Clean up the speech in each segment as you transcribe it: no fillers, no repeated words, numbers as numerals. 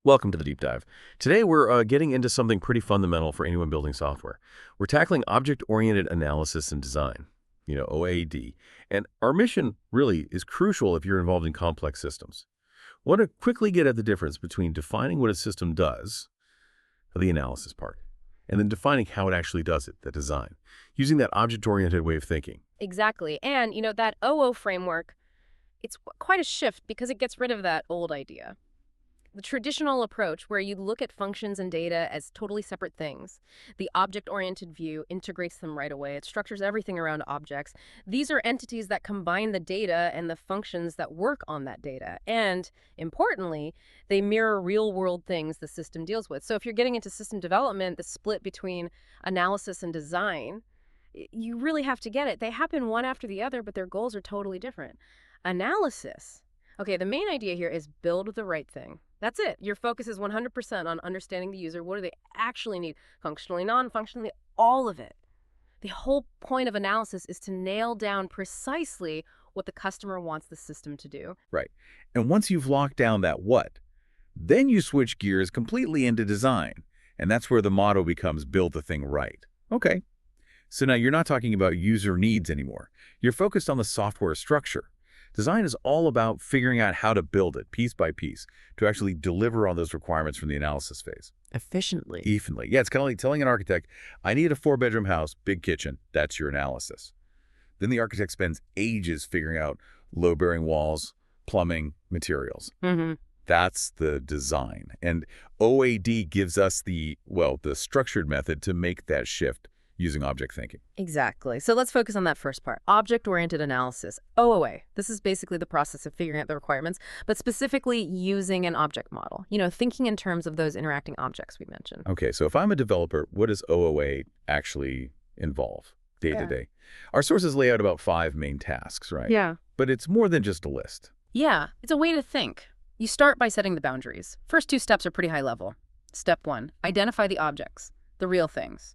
Welcome to the Deep Dive. Today we're getting into something pretty fundamental for anyone building software. We're tackling object-oriented analysis and design, OAD. And our mission really is crucial if you're involved in complex systems. I want to quickly get at the difference between defining what a system does, the analysis part, and then defining how it actually does it, the design, using that object-oriented way of thinking. Exactly. And, that OO framework, it's quite a shift because it gets rid of that old idea. The traditional approach, where you look at functions and data as totally separate things. The object-oriented view integrates them right away. It structures everything around objects. These are entities that combine the data and the functions that work on that data. And importantly, they mirror real-world things the system deals with. So if you're getting into system development, the split between analysis and design, you really have to get it. They happen one after the other, but their goals are totally different. Analysis. Okay, the main idea here is build the right thing. That's it. Your focus is 100% on understanding the user. What do they actually need? Functionally, non-functionally, all of it. The whole point of analysis is to nail down precisely what the customer wants the system to do. Right. And once you've locked down that what, then you switch gears completely into design. And that's where the motto becomes build the thing right. Okay. So now you're not talking about user needs anymore. You're focused on the software structure. Design is all about figuring out how to build it piece by piece to actually deliver on those requirements from the analysis phase. Efficiently. Yeah, it's kind of like telling an architect, I need a 4-bedroom house, big kitchen. That's your analysis. Then the architect spends ages figuring out load-bearing walls, plumbing, materials. That's the design. And OAD gives us the structured method to make that shift using object thinking. Exactly. So let's focus on that first part. Object-oriented analysis, OOA. This is basically the process of figuring out the requirements, but specifically using an object model. Thinking in terms of those interacting objects we mentioned. Okay, so if I'm a developer, what does OOA actually involve day to day? Our sources lay out about 5 main tasks, right? Yeah. But it's more than just a list. Yeah, it's a way to think. You start by setting the boundaries. First 2 steps are pretty high level. Step 1, identify the objects, the real things.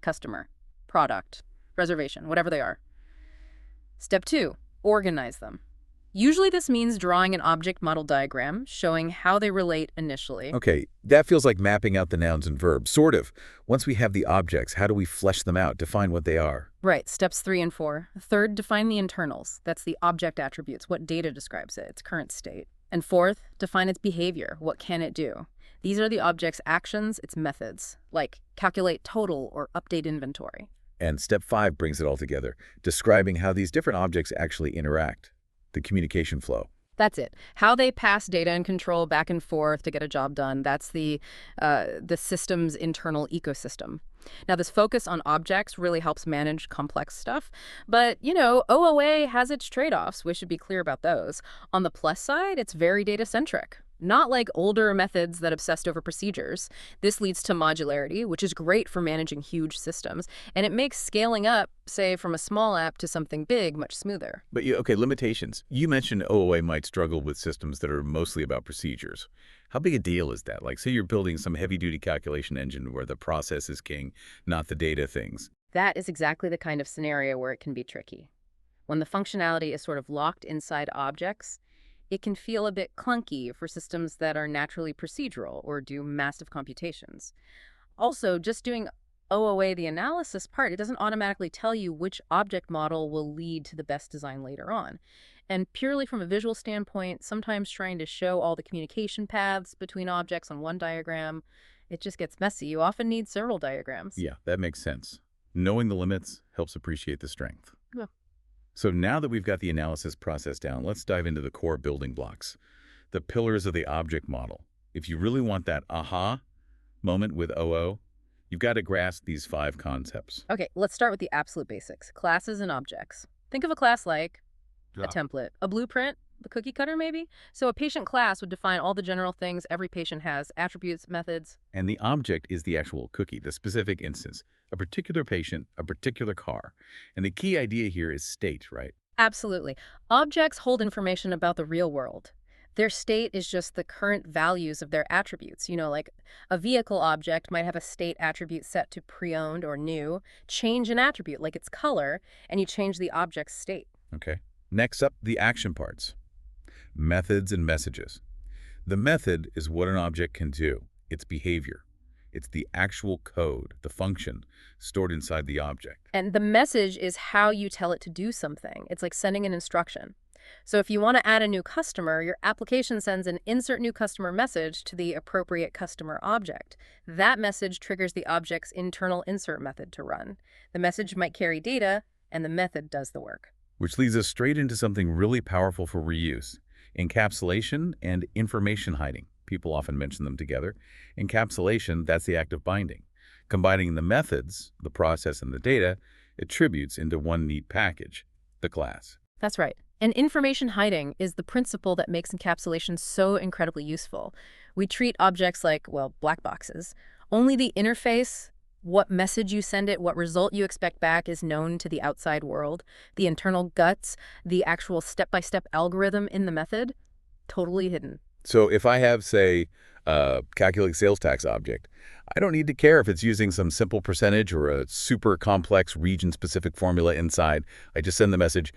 Customer, product, reservation, whatever they are. Step 2, organize them. Usually this means drawing an object model diagram showing how they relate initially. Okay, that feels like mapping out the nouns and verbs, sort of. Once we have the objects, how do we flesh them out, define what they are? Right, steps 3 and 4. Third, define the internals. That's the object attributes, what data describes it, its current state. And fourth, define its behavior, what can it do? These are the object's actions, its methods, like calculate total or update inventory. And step 5 brings it all together, describing how these different objects actually interact, the communication flow. That's it. How they pass data and control back and forth to get a job done. That's the system's internal ecosystem. Now, this focus on objects really helps manage complex stuff. But, OOA has its trade-offs. We should be clear about those. On the plus side, it's very data-centric. Not like older methods that obsessed over procedures. This leads to modularity, which is great for managing huge systems. And it makes scaling up, say, from a small app to something big much smoother. But, limitations. You mentioned OOA might struggle with systems that are mostly about procedures. How big a deal is that? Like, say you're building some heavy-duty calculation engine where the process is king, not the data things. That is exactly the kind of scenario where it can be tricky. When the functionality is sort of locked inside objects, it can feel a bit clunky for systems that are naturally procedural or do massive computations. Also, just doing OOA, the analysis part, it doesn't automatically tell you which object model will lead to the best design later on. And purely from a visual standpoint, sometimes trying to show all the communication paths between objects on one diagram, it just gets messy. You often need several diagrams. Yeah, that makes sense. Knowing the limits helps appreciate the strength. Yeah. So now that we've got the analysis process down, let's dive into the core building blocks, the pillars of the object model. If you really want that aha moment with OO, you've got to grasp these 5 concepts. Okay, let's start with the absolute basics, classes and objects. Think of a class like a template, a blueprint, the cookie cutter maybe? So a patient class would define all the general things every patient has, attributes, methods. And the object is the actual cookie, the specific instance, a particular patient, a particular car. And the key idea here is state, right? Absolutely. Objects hold information about the real world. Their state is just the current values of their attributes. Like a vehicle object might have a state attribute set to pre-owned or new. Change an attribute, like its color, and you change the object's state. Okay. Next up, the action parts. Methods and messages. The method is what an object can do, its behavior. It's the actual code, the function, stored inside the object. And the message is how you tell it to do something. It's like sending an instruction. So if you want to add a new customer, your application sends an insert new customer message to the appropriate customer object. That message triggers the object's internal insert method to run. The message might carry data, and the method does the work. Which leads us straight into something really powerful for reuse: encapsulation and information hiding. People often mention them together. Encapsulation, that's the act of binding. Combining the methods, the process, and the data, attributes into one neat package, the class. That's right. And information hiding is the principle that makes encapsulation so incredibly useful. We treat objects like, well, black boxes. Only the interface, what message you send it, what result you expect back is known to the outside world. The internal guts, the actual step-by-step algorithm in the method, totally hidden. So if I have, say, a calculate sales tax object, I don't need to care if it's using some simple percentage or a super complex region-specific formula inside. I just send the message,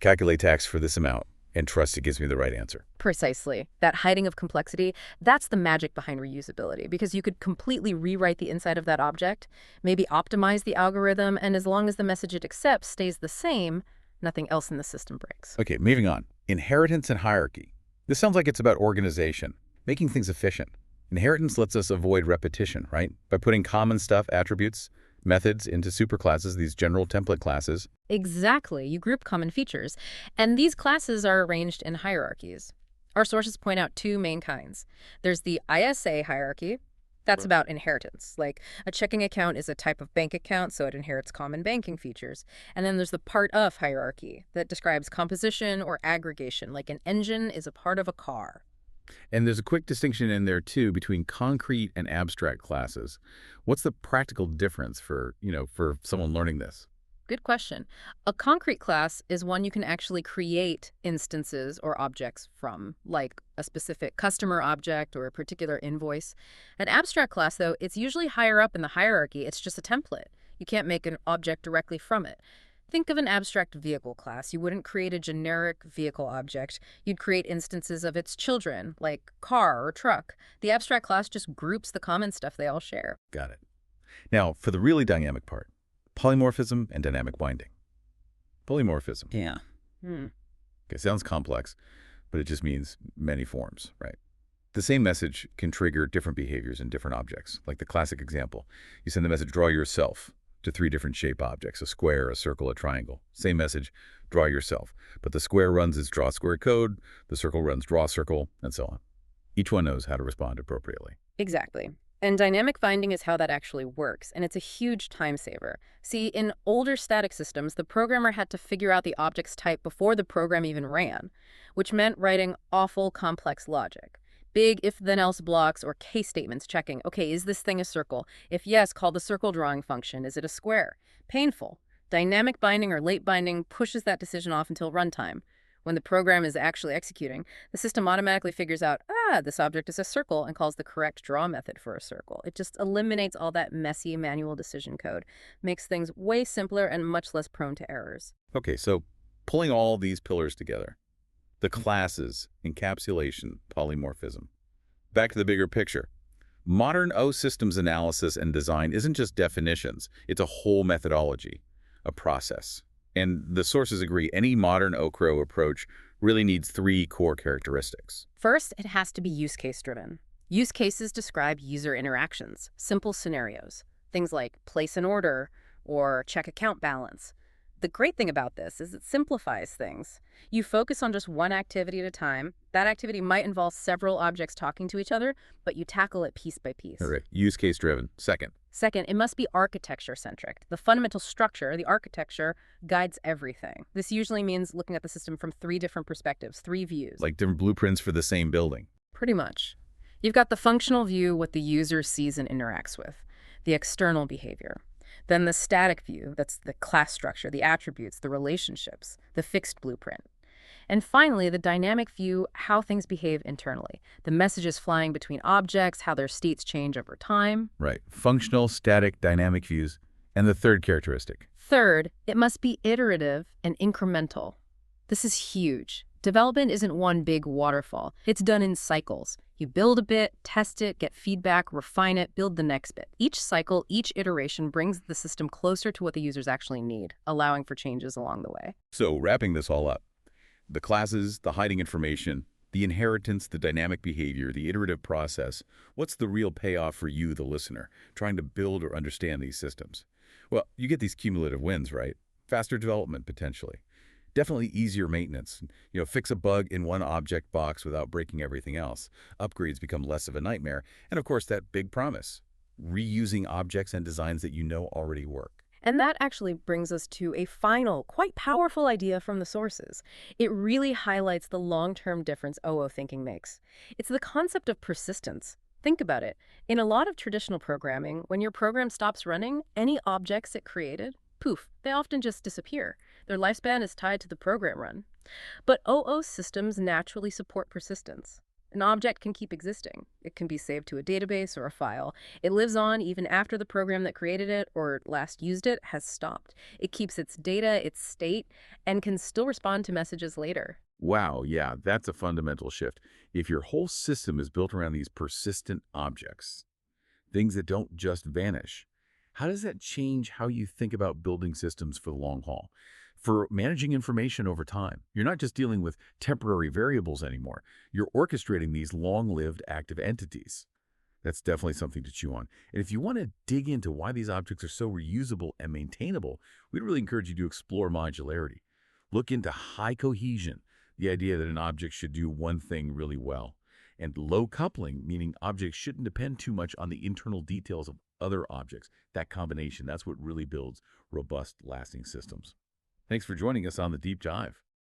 calculate tax for this amount, and trust it gives me the right answer. Precisely. That hiding of complexity, that's the magic behind reusability, because you could completely rewrite the inside of that object, maybe optimize the algorithm, and as long as the message it accepts stays the same, nothing else in the system breaks. Okay, moving on. Inheritance and hierarchy. This sounds like it's about organization, making things efficient. Inheritance lets us avoid repetition, right? By putting common stuff, attributes, methods into superclasses, these general template classes. Exactly. You group common features. And these classes are arranged in hierarchies. Our sources point out two main kinds. There's the ISA hierarchy. That's about inheritance. Like a checking account is a type of bank account, so it inherits common banking features. And then there's the part of hierarchy that describes composition or aggregation, like an engine is a part of a car. And there's a quick distinction in there, too, between concrete and abstract classes. What's the practical difference for someone learning this? Good question. A concrete class is one you can actually create instances or objects from, like a specific customer object or a particular invoice. An abstract class, though, it's usually higher up in the hierarchy. It's just a template. You can't make an object directly from it. Think of an abstract vehicle class. You wouldn't create a generic vehicle object. You'd create instances of its children, like car or truck. The abstract class just groups the common stuff they all share. Got it. Now, for the really dynamic part, polymorphism and dynamic binding. Polymorphism. Yeah. Okay, sounds complex, but it just means many forms, right? The same message can trigger different behaviors in different objects. Like the classic example, you send the message, draw yourself, to 3 different shape objects, a square, a circle, a triangle. Same message, draw yourself. But the square runs its draw square code, the circle runs draw circle, and so on. Each one knows how to respond appropriately. Exactly. And dynamic binding is how that actually works, and it's a huge time saver. See, in older static systems, the programmer had to figure out the object's type before the program even ran, which meant writing awful complex logic. Big if-then-else blocks or case statements checking, okay, is this thing a circle? If yes, call the circle drawing function. Is it a square? Painful. Dynamic binding or late binding pushes that decision off until runtime. When the program is actually executing, the system automatically figures out, this object is a circle, and calls the correct draw method for a circle. It just eliminates all that messy manual decision code, makes things way simpler and much less prone to errors. Okay, so pulling all these pillars together, the classes, encapsulation, polymorphism. Back to the bigger picture. Modern O systems analysis and design isn't just definitions. It's a whole methodology, a process. And the sources agree, any modern OCRO approach really needs 3 core characteristics. First, it has to be use case driven. Use cases describe user interactions, simple scenarios, things like place an order or check account balance. The great thing about this is it simplifies things. You focus on just one activity at a time. That activity might involve several objects talking to each other, but you tackle it piece by piece. All right, use case driven. Second, it must be architecture-centric. The fundamental structure, the architecture, guides everything. This usually means looking at the system from 3 different perspectives, 3 views. like different blueprints for the same building. Pretty much. You've got the functional view, what the user sees and interacts with, the external behavior. Then the static view, that's the class structure, the attributes, the relationships, the fixed blueprint. And finally, the dynamic view, how things behave internally. The messages flying between objects, how their states change over time. Right, functional, static, dynamic views. And the third characteristic. Third, it must be iterative and incremental. This is huge. Development isn't one big waterfall. It's done in cycles. You build a bit, test it, get feedback, refine it, build the next bit. Each cycle, each iteration brings the system closer to what the users actually need, allowing for changes along the way. So wrapping this all up, the classes, the hiding information, the inheritance, the dynamic behavior, the iterative process, what's the real payoff for you, the listener, trying to build or understand these systems? Well, you get these cumulative wins, right? Faster development, potentially. Definitely easier maintenance. Fix a bug in one object box without breaking everything else. Upgrades become less of a nightmare. And of course, that big promise, reusing objects and designs that you know already work. And that actually brings us to a final, quite powerful idea from the sources. It really highlights the long-term difference OO thinking makes. It's the concept of persistence. Think about it. In a lot of traditional programming, when your program stops running, any objects it created, poof, they often just disappear. Their lifespan is tied to the program run. But OO systems naturally support persistence. An object can keep existing. It can be saved to a database or a file. It lives on even after the program that created it or last used it has stopped. It keeps its data, its state, and can still respond to messages later. Wow, yeah, that's a fundamental shift. If your whole system is built around these persistent objects, things that don't just vanish, how does that change how you think about building systems for the long haul? For managing information over time, you're not just dealing with temporary variables anymore. You're orchestrating these long-lived active entities. That's definitely something to chew on. And if you want to dig into why these objects are so reusable and maintainable, we'd really encourage you to explore modularity. Look into high cohesion, the idea that an object should do one thing really well, and low coupling, meaning objects shouldn't depend too much on the internal details of other objects. That combination, that's what really builds robust, lasting systems. Thanks for joining us on The Deep Dive.